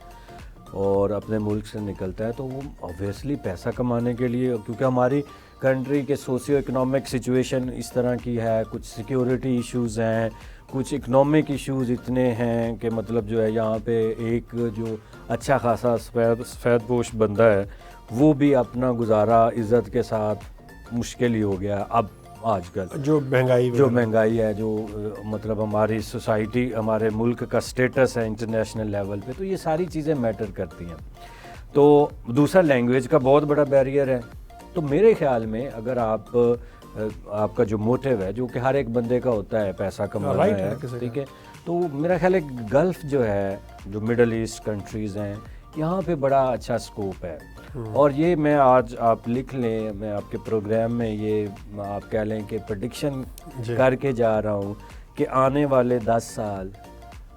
اور اپنے ملک سے نکلتا ہے, تو وہ اوبویسلی پیسہ کمانے کے لیے, کیونکہ ہماری کنٹری کے سوسیو اکنامک سچویشن اس طرح کی ہے, کچھ سیکیورٹی ایشوز ہیں, کچھ اکنامک ایشوز اتنے ہیں کہ مطلب جو ہے یہاں پہ ایک جو اچھا خاصا سفید پوش بندہ ہے وہ بھی اپنا گزارا عزت کے ساتھ مشکل ہی ہو گیا اب آج کل. جو مہنگائی ہے, جو مطلب ہماری سوسائٹی, ہمارے ملک کا سٹیٹس ہے انٹرنیشنل لیول پہ, تو یہ ساری چیزیں میٹر کرتی ہیں. تو دوسرا لینگویج کا بہت بڑا بیریئر ہے. تو میرے خیال میں اگر آپ کا جو موٹیو ہے, جو کہ ہر ایک بندے کا ہوتا ہے, پیسہ کمانا ہے, ٹھیک ہے, تو میرا خیال ہے گلف جو ہے, جو مڈل ایسٹ کنٹریز ہیں, یہاں پہ بڑا اچھا سکوپ ہے. اور یہ میں آج آپ لکھ لیں, میں آپ کے پروگرام میں یہ آپ کہہ لیں کہ پریڈکشن کر کے جا رہا ہوں کہ آنے والے 10 سال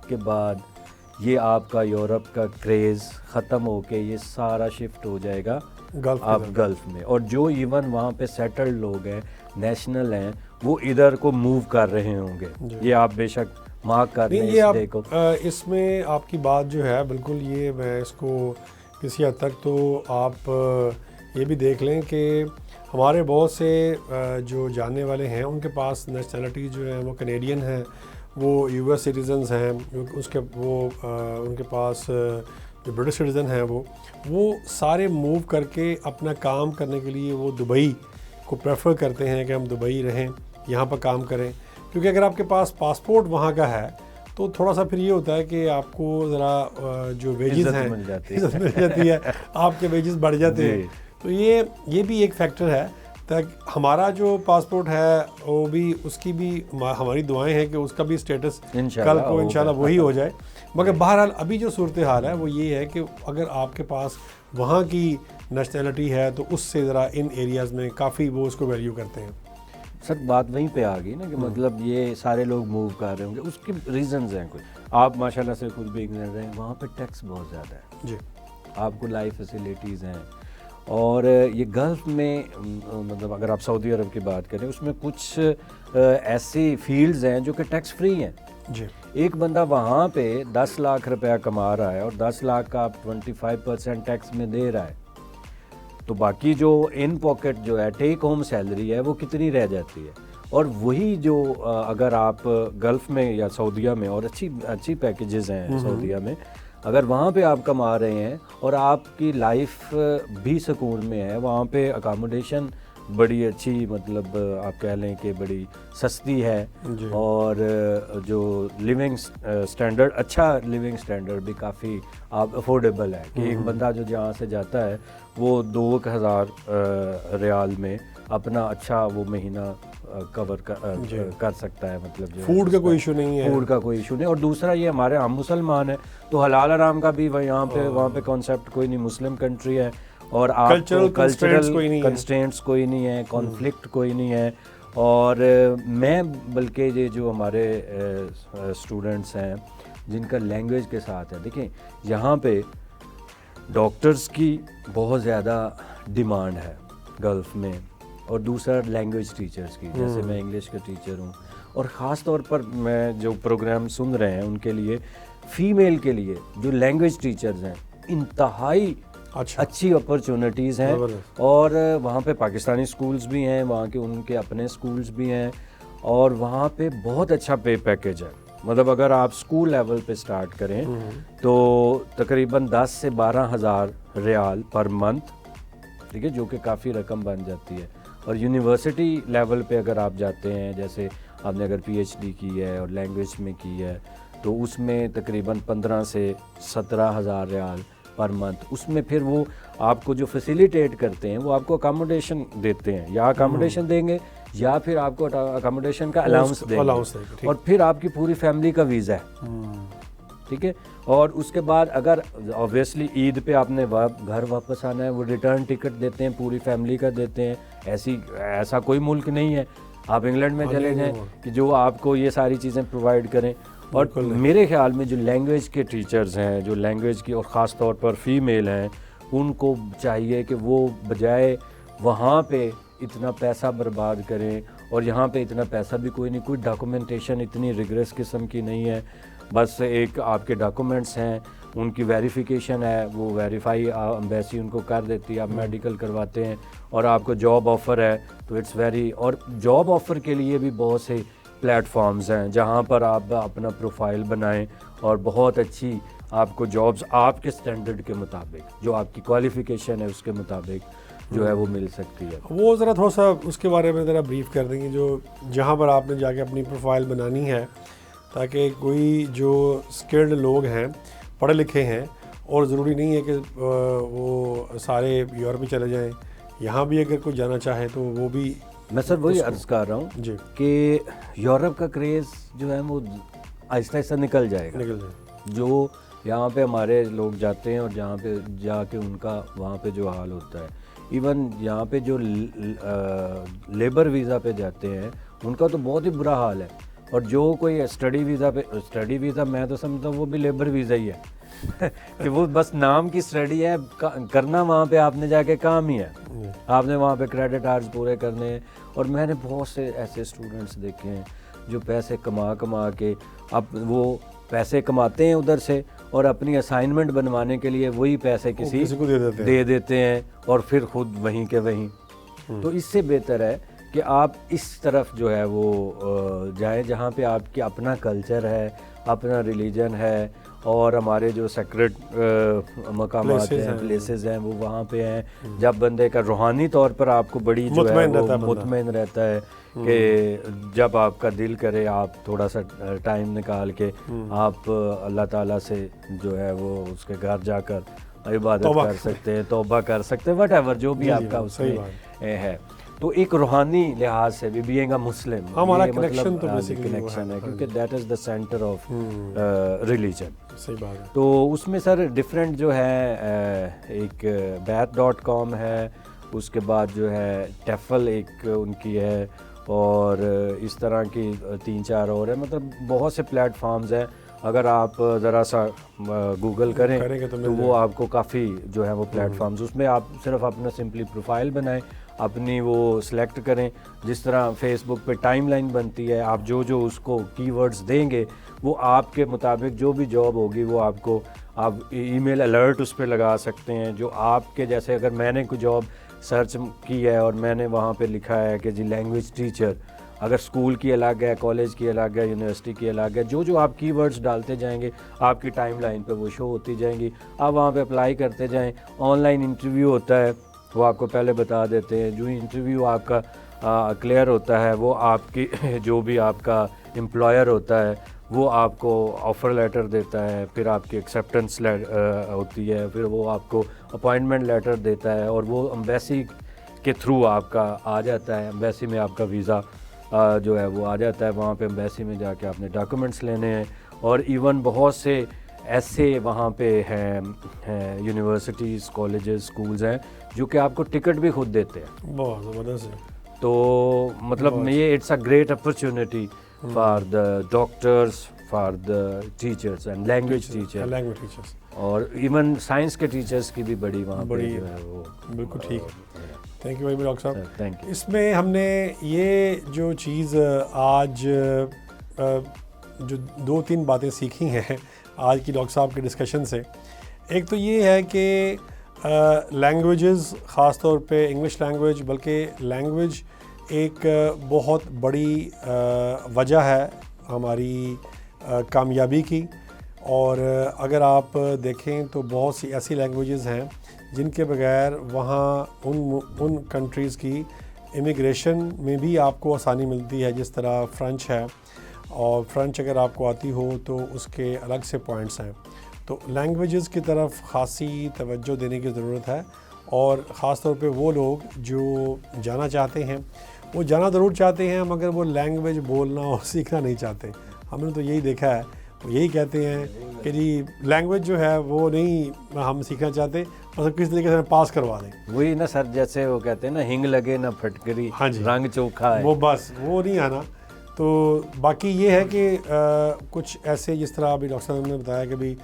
کے بعد یہ آپ کا یورپ کا کریز ختم ہو کے یہ سارا شفٹ ہو جائے گا آپ گلف میں, اور جو ایون وہاں پہ سیٹلڈ لوگ ہیں, نیشنل ہیں, وہ ادھر کو موو کر رہے ہوں گے. یہ آپ بے شک مارک کر لیں اس ڈے کو. اس میں آپ کی بات جو ہے بالکل, یہ میں اس کو کسی حد تک تو آپ یہ بھی دیکھ لیں کہ ہمارے بہت سے جو جاننے والے ہیں ان کے پاس نیشنلٹی جو ہے وہ کینیڈین ہیں, وہ یو ایس سٹیزنز ہیں, ان کے پاس جو برٹش سٹیزن ہیں وہ سارے موو کر کے اپنا کام کرنے کے لیے وہ دبئی کو پریفر کرتے ہیں کہ ہم دبئی رہیں, یہاں پر کام کریں. کیونکہ اگر آپ کے پاس پاسپورٹ وہاں کا ہے تو تھوڑا سا پھر یہ ہوتا ہے کہ آپ کو ذرا جو ویجز ہیں عزت مل جاتی ہے, آپ کے ویجز بڑھ جاتے ہیں. تو یہ بھی ایک فیکٹر ہے. تک ہمارا جو پاسپورٹ ہے وہ بھی, اس کی بھی ہماری دعائیں ہیں کہ اس کا بھی اسٹیٹس کل کو انشاءاللہ وہی ہو جائے. مگر بہرحال ابھی جو صورتحال ہے وہ یہ ہے کہ اگر آپ کے پاس وہاں کی نیشنلٹی ہے تو اس سے ذرا ان ایریاز میں کافی وہ اس کو ویلیو کرتے ہیں. سر بات وہیں پہ آ گئی نا کہ مطلب یہ سارے لوگ موو کر رہے ہوں گے, اس کے ریزنز ہیں کچھ. آپ ماشاءاللہ سے خود بھی اگنر رہے ہیں, وہاں پہ ٹیکس بہت زیادہ ہے جی, آپ کو لائف فیسیلیٹیز ہیں, اور یہ گلف میں مطلب اگر آپ سعودی عرب کی بات کریں, اس میں کچھ ایسی فیلڈز ہیں جو کہ ٹیکس فری ہیں. جی, ایک بندہ وہاں پہ 10 لاکھ روپیہ کما رہا ہے اور 10 لاکھ کا آپ 25% ٹیکس میں دے رہا ہے, تو باقی جو ان پاکٹ جو ہے ٹیک ہوم سیلری ہے وہ کتنی رہ جاتی ہے. اور وہی جو اگر آپ گلف میں یا سعودیہ میں, اور اچھی پیکیجز ہیں سعودیہ میں, اگر وہاں پہ آپ کما رہے ہیں اور آپ کی لائف بھی سکون میں ہے, وہاں پہ اکاموڈیشن بڑی اچھی, مطلب آپ کہہ لیں کہ بڑی سستی ہے, اور جو لیونگ سٹینڈرڈ, اچھا لیونگ سٹینڈرڈ بھی کافی آپ افورڈیبل ہے کہ ایک بندہ جو جہاں سے جاتا ہے وہ 2000 ریال میں اپنا اچھا وہ مہینہ کور کر سکتا ہے. مطلب فوڈ کا کوئی ایشو نہیں ہے, فوڈ کا کوئی ایشو نہیں. اور دوسرا یہ ہمارے ہم مسلمان ہیں تو حلال حرام کا بھی وہاں پہ کانسیپٹ کوئی نہیں, مسلم کنٹری ہے, اور آپ Cultural کو constraints کلچرل کوئی نہیں ہے. کنسٹرینٹس کوئی نہیں ہے, کانفلکٹ کوئی نہیں ہے. اور میں بلکہ یہ جو ہمارے اسٹوڈنٹس ہیں جن کا لینگویج کے ساتھ ہے, دیکھیں یہاں پہ ڈاکٹرز کی بہت زیادہ ڈیمانڈ ہے گلف میں, اور دوسرا لینگویج ٹیچرز کی, جیسے میں انگلش کا ٹیچر ہوں, اور خاص طور پر میں جو پروگرام سن رہے ہیں ان کے لیے فیمیل کے لیے جو لینگویج ٹیچرز ہیں انتہائی اچھی اپرچونٹیز ہیں. اور وہاں پہ پاکستانی سکولز بھی ہیں, وہاں کے ان کے اپنے سکولز بھی ہیں, اور وہاں پہ بہت اچھا پے پیکیج ہے. مطلب اگر آپ سکول لیول پہ سٹارٹ کریں تو تقریباً 10 سے 12 ہزار ریال پر منتھ, ٹھیک ہے, جو کہ کافی رقم بن جاتی ہے. اور یونیورسٹی لیول پہ اگر آپ جاتے ہیں, جیسے آپ نے اگر پی ایچ ڈی کی ہے اور لینگویج میں کی ہے, تو اس میں تقریباً 15 سے 17 ہزار ریال پر منتھ. اس میں پھر وہ آپ کو جو فیسیلیٹیٹ کرتے ہیں وہ آپ کو اکاموڈیشن دیتے ہیں, یا اکاموڈیشن دیں گے یا پھر آپ کو اکاموڈیشن کا الاؤنس دیں گے, اور پھر آپ کی پوری فیملی کا ویزا ہے, ٹھیک ہے. اور اس کے بعد اگر اوبویسلی عید پہ آپ نے گھر واپس آنا ہے, وہ ریٹرن ٹکٹ دیتے ہیں, پوری فیملی کا دیتے ہیں. ایسا کوئی ملک نہیں ہے, آپ انگلینڈ میں چلے جائیں کہ جو آپ کو یہ ساری چیزیں پرووائڈ کریں. اور میرے خیال میں جو لینگویج کے ٹیچرز ہیں, جو لینگویج کی اور خاص طور پر فیمیل ہیں, ان کو چاہیے کہ وہ بجائے وہاں پہ اتنا پیسہ برباد کریں, اور یہاں پہ اتنا پیسہ بھی کوئی نہیں, کوئی ڈاکومنٹیشن اتنی ریگریس قسم کی نہیں ہے, بس ایک آپ کے ڈاکومنٹس ہیں, ان کی ویریفیکیشن ہے, وہ ویریفائی ایمبیسی ان کو کر دیتی ہے, آپ میڈیکل کرواتے ہیں اور آپ کو جاب آفر ہے تو اٹس ویری. اور جاب آفر کے لیے بھی بہت سے پلیٹ فارمز ہیں جہاں پر آپ اپنا پروفائل بنائیں اور بہت اچھی آپ کو جابز آپ کے سٹینڈرڈ کے مطابق, جو آپ کی کوالیفیکیشن ہے اس کے مطابق جو ہے وہ مل سکتی ہے. وہ ذرا تھوڑا سا اس کے بارے میں ذرا بریف کر دیں گے, جو جہاں پر آپ نے جا کے اپنی پروفائل بنانی ہے, تاکہ کوئی جو اسکلڈ لوگ ہیں, پڑھے لکھے ہیں, اور ضروری نہیں ہے کہ وہ سارے یورپ میں چلے جائیں, یہاں بھی اگر کوئی جانا چاہے تو وہ بھی. میں سر وہی عرض کر رہا ہوں جی کہ یورپ کا کریز جو ہے وہ آہستہ آہستہ نکل جائے گا. جو یہاں پہ ہمارے لوگ جاتے ہیں اور جہاں پہ جا کے ان کا وہاں پہ جو حال ہوتا ہے, ایون یہاں پہ جو لیبر ویزا پہ جاتے ہیں ان کا تو بہت ہی برا حال ہے. اور جو کوئی اسٹڈی ویزا میں تو سمجھتا ہوں وہ بھی لیبر ویزا ہی ہے کہ وہ بس نام کی اسٹڈی ہے, کرنا وہاں پہ آپ نے جا کے کام ہی ہے, آپ نے وہاں پہ کریڈٹ آورز پورے کرنے ہیں. اور میں نے بہت سے ایسے اسٹوڈنٹس دیکھے ہیں جو پیسے کما کے اب وہ پیسے کماتے ہیں ادھر سے, اور اپنی اسائنمنٹ بنوانے کے لیے وہی پیسے کسی کو دے دیتے ہیں, اور پھر خود وہیں کے وہیں. تو اس سے بہتر ہے کہ آپ اس طرف جو ہے وہ جائیں جہاں پہ آپ کی اپنا کلچر ہے, اپنا ریلیجن ہے, اور ہمارے جو سیکرٹ مقامات ہیں, پلیسز ہیں, وہ وہاں پہ ہیں. جب بندے کا روحانی طور پر آپ کو بڑی جو ہے وہ مطمئن رہتا ہے کہ جب آپ کا دل کرے آپ تھوڑا سا ٹائم نکال کے آپ اللہ تعالیٰ سے جو ہے وہ اس کے گھر جا کر عبادت کر سکتے ہیں, توبہ کر سکتے ہیں, وٹ ایور جو بھی آپ کا اس میں ہے. تو ایک روحانی لحاظ سے بھی بینگ اے مسلم ہمارا کنیکشن تو کنیکشن ہے, کیونکہ that is the centre of religion. صحیح بات ہے. تو اس میں سر ڈفرینٹ جو ہے, ایک bat.com ہے, اس کے بعد جو ہے ٹیفل ایک ان کی ہے, اور اس طرح کی 3-4 اور ہیں. مطلب بہت سے پلیٹ فارمز ہیں, اگر آپ ذرا سا گوگل کریں تو وہ آپ کو کافی جو ہے وہ پلیٹ فارمز, اس میں آپ صرف اپنا سمپلی پروفائل بنائیں, اپنی وہ سلیکٹ کریں. جس طرح فیس بک پہ ٹائم لائن بنتی ہے, آپ جو اس کو کی ورڈز دیں گے وہ آپ کے مطابق جو بھی جاب ہوگی وہ آپ کو, آپ ای میل الرٹ اس پہ لگا سکتے ہیں جو آپ کے, جیسے اگر میں نے کوئی جاب سرچ کی ہے اور میں نے وہاں پہ لکھا ہے کہ جی لینگویج ٹیچر, اگر اسکول کی الگ ہے, کالج کی الگ ہے, یونیورسٹی کی الگ ہے, جو آپ کی ورڈز ڈالتے جائیں گے آپ کی ٹائم لائن پہ وہ شو ہوتی جائیں گی. آپ وہاں پہ اپلائی کرتے جائیں. آن لائن انٹرویو ہوتا ہے, وہ آپ کو پہلے بتا دیتے ہیں. جو انٹرویو آپ کا کلیئر ہوتا ہے وہ آپ کی جو بھی آپ کا امپلائر ہوتا ہے وہ آپ کو آفر لیٹر دیتا ہے, پھر آپ کی ایکسیپٹنس ہوتی ہے, پھر وہ آپ کو اپوائنٹمنٹ لیٹر دیتا ہے, اور وہ امبیسی کے تھرو آپ کا آ جاتا ہے. امبیسی میں آپ کا ویزا جو ہے وہ آ جاتا ہے. وہاں پہ امبیسی میں جا کے آپ نے ڈاکومنٹس لینے ہیں, اور ایون بہت سے ایسے وہاں پہ ہیں یونیورسٹیز کالجز اسکولز ہیں جو کہ آپ کو ٹکٹ بھی خود دیتے ہیں. بہت زبردست ہے. تو مطلب یہ it's a great opportunity for the doctors, for the teachers and language teachers, اور ایون سائنس کے ٹیچرس کی بھی بڑی وہاں پہ جو ہے وہ. بالکل ٹھیک. Thank you very much doctor صاحب. Thank you. اس میں ہم نے یہ جو چیز آج جو 2-3 باتیں سیکھی ہیں آج کی ڈاکٹر صاحب کے ڈسکشن سے, ایک تو یہ ہے کہ لینگویجز, خاص طور پہ انگلش لینگویج, بلکہ لینگویج ایک بہت بڑی وجہ ہے ہماری کامیابی کی. اور اگر آپ دیکھیں تو بہت سی ایسی لینگویجز ہیں جن کے بغیر وہاں ان کنٹریز کی امیگریشن میں بھی آپ کو آسانی ملتی ہے, جس طرح فرینچ ہے, اور فرینچ اگر آپ کو آتی ہو تو اس کے الگ سے پوائنٹس ہیں. تو لینگویجز کی طرف خاصی توجہ دینے کی ضرورت ہے, اور خاص طور پہ وہ لوگ جو جانا چاہتے ہیں وہ جانا ضرور چاہتے ہیں مگر وہ لینگویج بولنا اور سیکھنا نہیں چاہتے. ہم نے تو یہی دیکھا ہے, وہ یہی کہتے ہیں کہ جی لینگویج جو ہے وہ نہیں ہم سیکھنا چاہتے, مطلب کس طریقے سے پاس کروا دیں. وہی نا سر, جیسے وہ کہتے ہیں نا ہنگ لگے نہ پھٹکری, ہاں جی, رنگ چوکھا ہے, وہ بس وہ نہیں آنا. تو باقی یہ ہے کہ کچھ ایسے جس طرح ابھی ڈاکٹر صاحب نے بتایا کہ بھی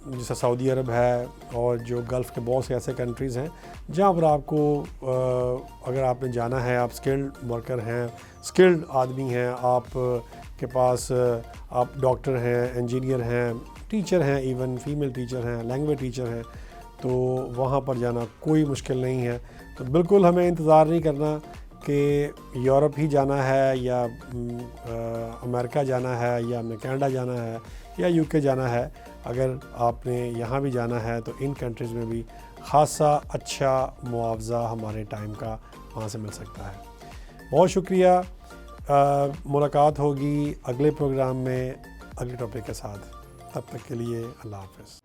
جیسے سعودی عرب ہے اور جو گلف کے بہت سے ایسے کنٹریز ہیں جہاں پر آپ کو اگر آپ نے جانا ہے, آپ اسکلڈ ورکر ہیں, اسکلڈ آدمی ہیں, آپ کے پاس آپ ڈاکٹر ہیں, انجینئر ہیں, ٹیچر ہیں, ایون فیمیل ٹیچر ہیں, لینگویج ٹیچر ہیں, تو وہاں پر جانا کوئی مشکل نہیں ہے. تو بالکل ہمیں انتظار نہیں کرنا کہ یورپ ہی جانا ہے یا امریکہ جانا ہے یا ہمیں کینیڈا جانا ہے یا یو کے جانا ہے. اگر آپ نے یہاں بھی جانا ہے تو ان کنٹریز میں بھی خاصا اچھا معاوضہ ہمارے ٹائم کا وہاں سے مل سکتا ہے. بہت شکریہ. ملاقات ہوگی اگلے پروگرام میں اگلے ٹاپک کے ساتھ. تب تک کے لیے اللہ حافظ.